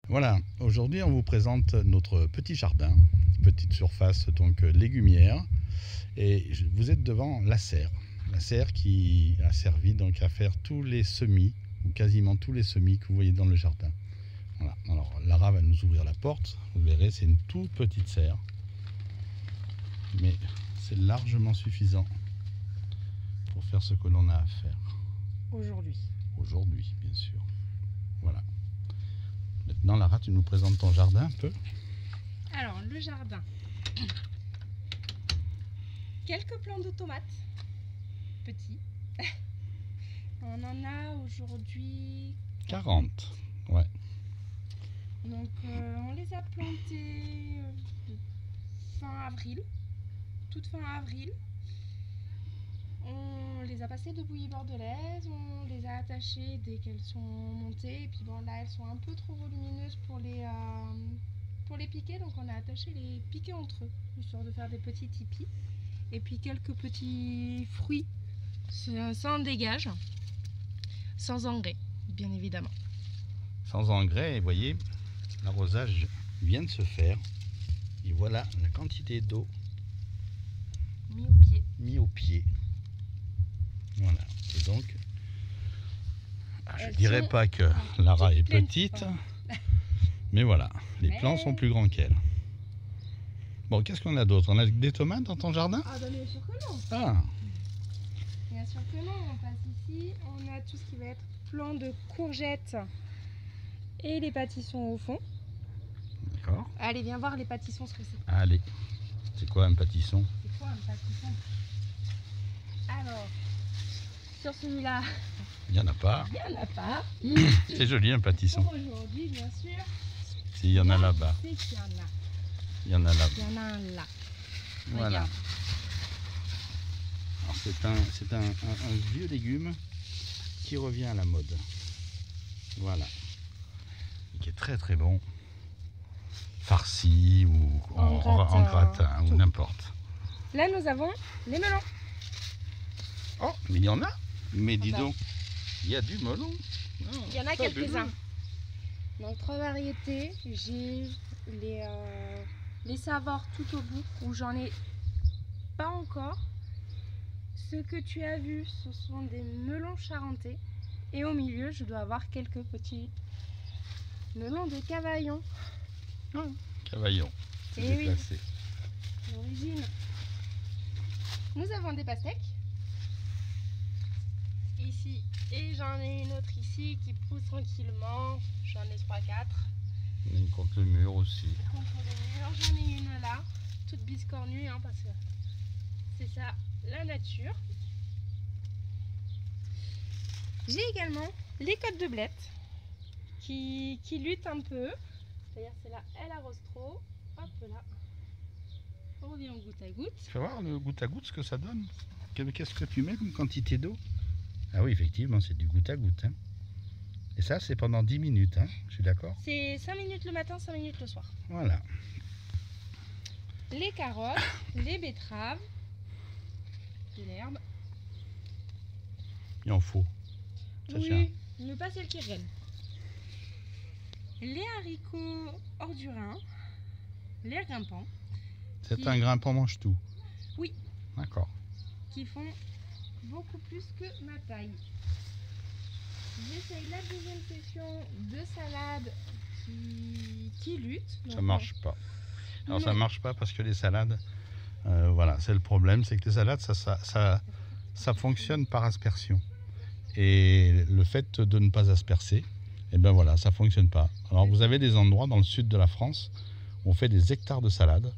Voilà, aujourd'hui on vous présente notre petit jardin, petite surface donc légumière, et vous êtes devant la serre qui a servi donc à faire tous les semis, ou quasiment tous les semis que vous voyez dans le jardin. Voilà, alors Lara va nous ouvrir la porte, vous verrez c'est une toute petite serre, mais c'est largement suffisant pour faire ce que l'on a à faire. Aujourd'hui, bien sûr. Voilà. Maintenant, Lara, tu nous présentes ton jardin un peu? Alors, le jardin. Quelques plants de tomates. Petits. On en a aujourd'hui 40. Ouais. Donc, on les a plantés fin avril. Toute fin avril. On les a passées de bouillie bordelaise, on les a attachées dès qu'elles sont montées. Et puis bon, là, elles sont un peu trop volumineuses pour les piquer. Donc on a attaché les piquets entre eux, histoire de faire des petits tipis. Et puis quelques petits fruits, ça en dégage, sans engrais, bien évidemment. Sans engrais, et vous voyez, l'arrosage vient de se faire. Et voilà la quantité d'eau mis au pied. Voilà. Et donc, je ne dirais pas que Lara est petite, mais voilà, les plants sont plus grands qu'elle. Bon, qu'est-ce qu'on a d'autre? On a des tomates dans ton jardin? Ah, bah bien sûr que non. Ah. Bien sûr que non, on passe ici, on a tout ce qui va être plant de courgettes et les pâtissons au fond. D'accord. Allez, viens voir les pâtissons, ce que c'est. Allez, c'est quoi un pâtisson? C'est quoi un pâtisson? Alors, sur celui-là, il n'y en a pas. Il n'y en a pas. C'est joli un pâtisson. Pour aujourd'hui, bien sûr. S'il y en a là-bas. C'est qu'il y en a. Il y en a là-bas. Il y en a un là. Voilà. Regarde. Alors c'est un vieux légume qui revient à la mode. Voilà. Qui est très très bon. Farci ou en gratin ou n'importe. Là nous avons les melons. Oh, mais il y en a. Mais dis donc, il y a du melon. Oh, il y en a quelques-uns. Donc 3 variétés. J'ai les savoirs tout au bout où j'en ai pas encore. Ce que tu as vu, ce sont des melons charentais. Et au milieu, je dois avoir quelques petits melons de Cavaillon. Oh, Cavaillon. Et oui, l'origine. Nous avons des pastèques. Ici, et j'en ai une autre ici qui pousse tranquillement. J'en ai 3-4. Une contre le mur aussi. Contre le mur, j'en ai une là, toute biscornue, hein, parce que c'est ça la nature. J'ai également les côtes de blettes qui luttent un peu. C'est-à-dire c'est là, elle arrose trop. Hop là. On revient au goutte à goutte. Fais voir le goutte à goutte ce que ça donne. Qu'est-ce que tu mets comme quantité d'eau? Ah oui, effectivement, c'est du goutte à goutte. Hein. Et ça, c'est pendant 10 minutes, hein. Je suis d'accord? C'est 5 minutes le matin, 5 minutes le soir. Voilà. Les carottes, les betteraves, de l'herbe. Il en faut. Ça tient. Mais pas celles qui reviennent. Les haricots ordurins, les grimpants. C'est un grimpant mange-tout? Oui. D'accord. Qui font beaucoup plus que ma taille. J'essaye la deuxième session de salade qui lutte. Ça marche pas. Alors ça marche pas parce que les salades, voilà, c'est le problème, c'est que les salades, ça fonctionne par aspersion. Et le fait de ne pas aspercer, et ben voilà, ça fonctionne pas. Alors vous avez des endroits dans le sud de la France où on fait des hectares de salades.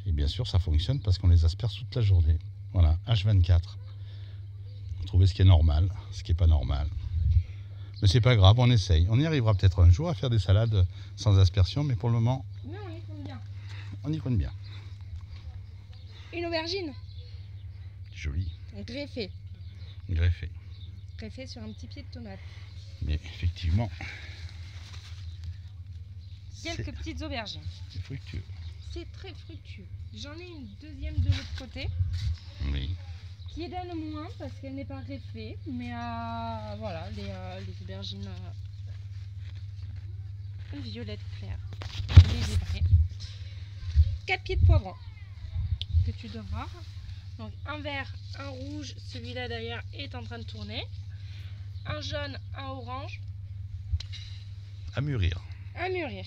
Et bien sûr, ça fonctionne parce qu'on les asperge toute la journée. Voilà, H24. Vous trouvez ce qui est normal, ce qui n'est pas normal. Mais c'est pas grave, on essaye. On y arrivera peut-être un jour à faire des salades sans aspersion, mais pour le moment, non, on y compte bien. On y compte bien. Une aubergine. Joli. Greffée. Greffée sur un petit pied de tomate. Mais effectivement, quelques petites aubergines. C'est fructueux. C'est très fructueux. J'en ai une deuxième de l'autre côté. Oui. Qui donne moins parce qu'elle n'est pas greffée. Mais voilà, les aubergines violette claire, légère. 4 pieds de poivron que tu dois voir. Donc un vert, un rouge, celui-là derrière est en train de tourner. Un jaune, un orange. À mûrir. À mûrir.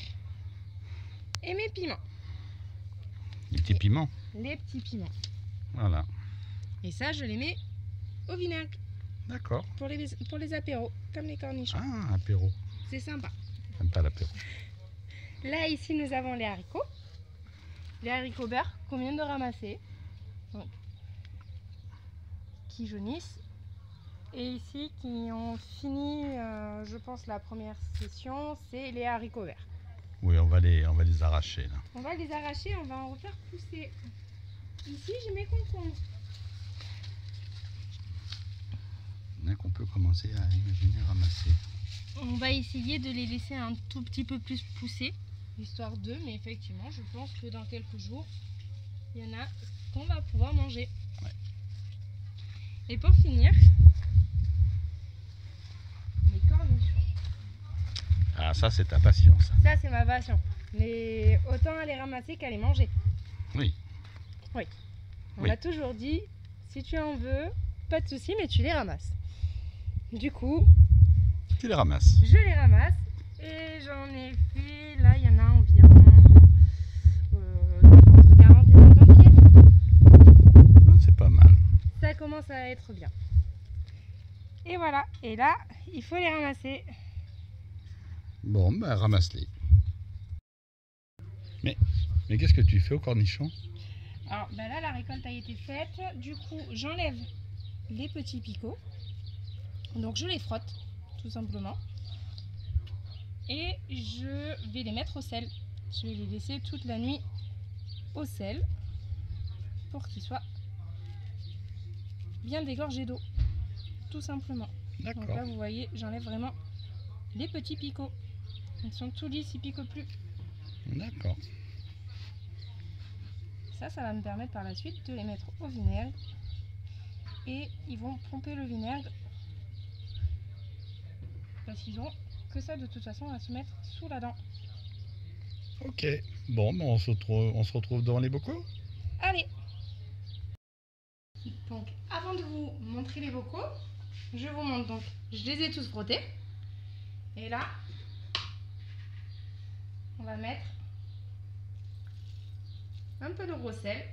Et mes piments. Les petits piments. Les petits piments. Voilà. Et ça, je les mets au vinaigre. D'accord. Pour les apéros, comme les cornichons. Ah, apéro. C'est sympa. J'aime pas l'apéro. Là, ici, nous avons les haricots. Les haricots beurre qu'on vient de ramasser. Donc, qui jaunissent. Et ici, qui ont fini, je pense, la première session, c'est les haricots verts. Oui, on va les arracher là. On va les arracher, on va en refaire pousser. Ici, j'ai mes concombres. Bien qu'on peut commencer à imaginer ramasser. On va essayer de les laisser un tout petit peu plus pousser, histoire d'eux, mais effectivement, je pense que dans quelques jours, il y en a qu'on va pouvoir manger. Ouais. Et pour finir, les cornichons. Ah, ça c'est ta passion, ça. Ça, c'est ma passion. Mais autant les ramasser qu'à les manger. Oui. Oui. On Oui. m'a toujours dit, si tu en veux, pas de souci, mais tu les ramasses. Du coup, Tu les ramasses. je les ramasse et j'en ai fait, là, il y en a environ 40 et 50 pieds. Ah, c'est pas mal. Ça commence à être bien. Et voilà. Et là, il faut les ramasser. Bon, ben ramasse-les. Mais qu'est-ce que tu fais aux cornichons? Alors ben là, la récolte a été faite. Du coup, j'enlève les petits picots. Donc je les frotte, tout simplement. Et je vais les mettre au sel. Je vais les laisser toute la nuit au sel pour qu'ils soient bien dégorgés d'eau, tout simplement. Donc D'accord. là, vous voyez, j'enlève vraiment les petits picots. Ils sont tout lisses, ils piquent plus. D'accord. Ça va me permettre par la suite de les mettre au vinaigre. Et ils vont pomper le vinaigre. Parce qu'ils ont que ça de toute façon à se mettre sous la dent. Ok. Bon, ben on se retrouve devant les bocaux. Allez! Donc, avant de vous montrer les bocaux, je vous montre donc, je les ai tous frottés. Et là, on va mettre un peu de gros sel.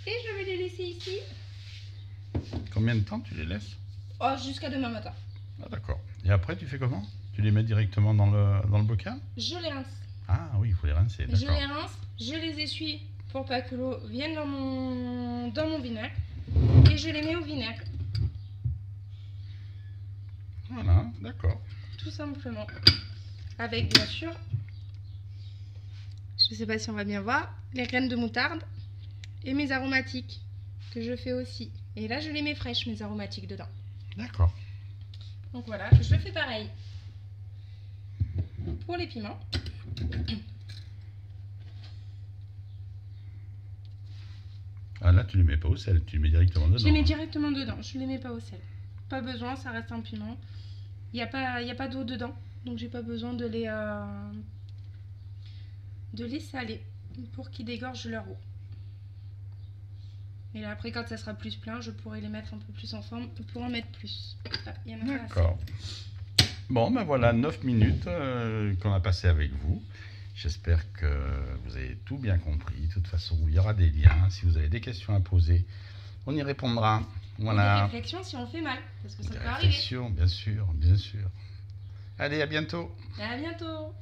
Et je vais les laisser ici Combien de temps tu les laisses? jusqu'à demain matin. Ah, d'accord. Et après, tu fais comment? Tu les mets directement dans le bocal? Je les rince. Ah oui, il faut les rincer, Je d'accord. les rince, je les essuie pour pas que l'eau vienne dans mon vinaigre. Et je les mets au vinaigre, Voilà, d'accord. tout simplement. Avec bien sûr, je sais pas si on va bien voir, les graines de moutarde et mes aromatiques que je fais aussi. Et là, je les mets fraîches, mes aromatiques dedans. D'accord. Donc voilà, je fais pareil pour les piments. Ah là, tu les mets pas au sel, tu les mets directement dedans. Je les mets directement dedans, je les mets pas au sel. Pas besoin, ça reste un piment. Il n'y a pas d'eau dedans, donc j'ai pas besoin de les saler pour qu'ils dégorgent leur eau. Et là, après, quand ça sera plus plein, je pourrai les mettre un peu plus en forme pour en mettre plus. Là, il y en a pas assez. D'accord. Bon, ben voilà, 9 minutes qu'on a passé avec vous. J'espère que vous avez tout bien compris. De toute façon, il y aura des liens. Si vous avez des questions à poser, on y répondra. Voilà. Des réflexions si on fait mal, parce que ça Des peut arriver. réflexions, bien sûr, bien sûr. Allez, à bientôt. À bientôt.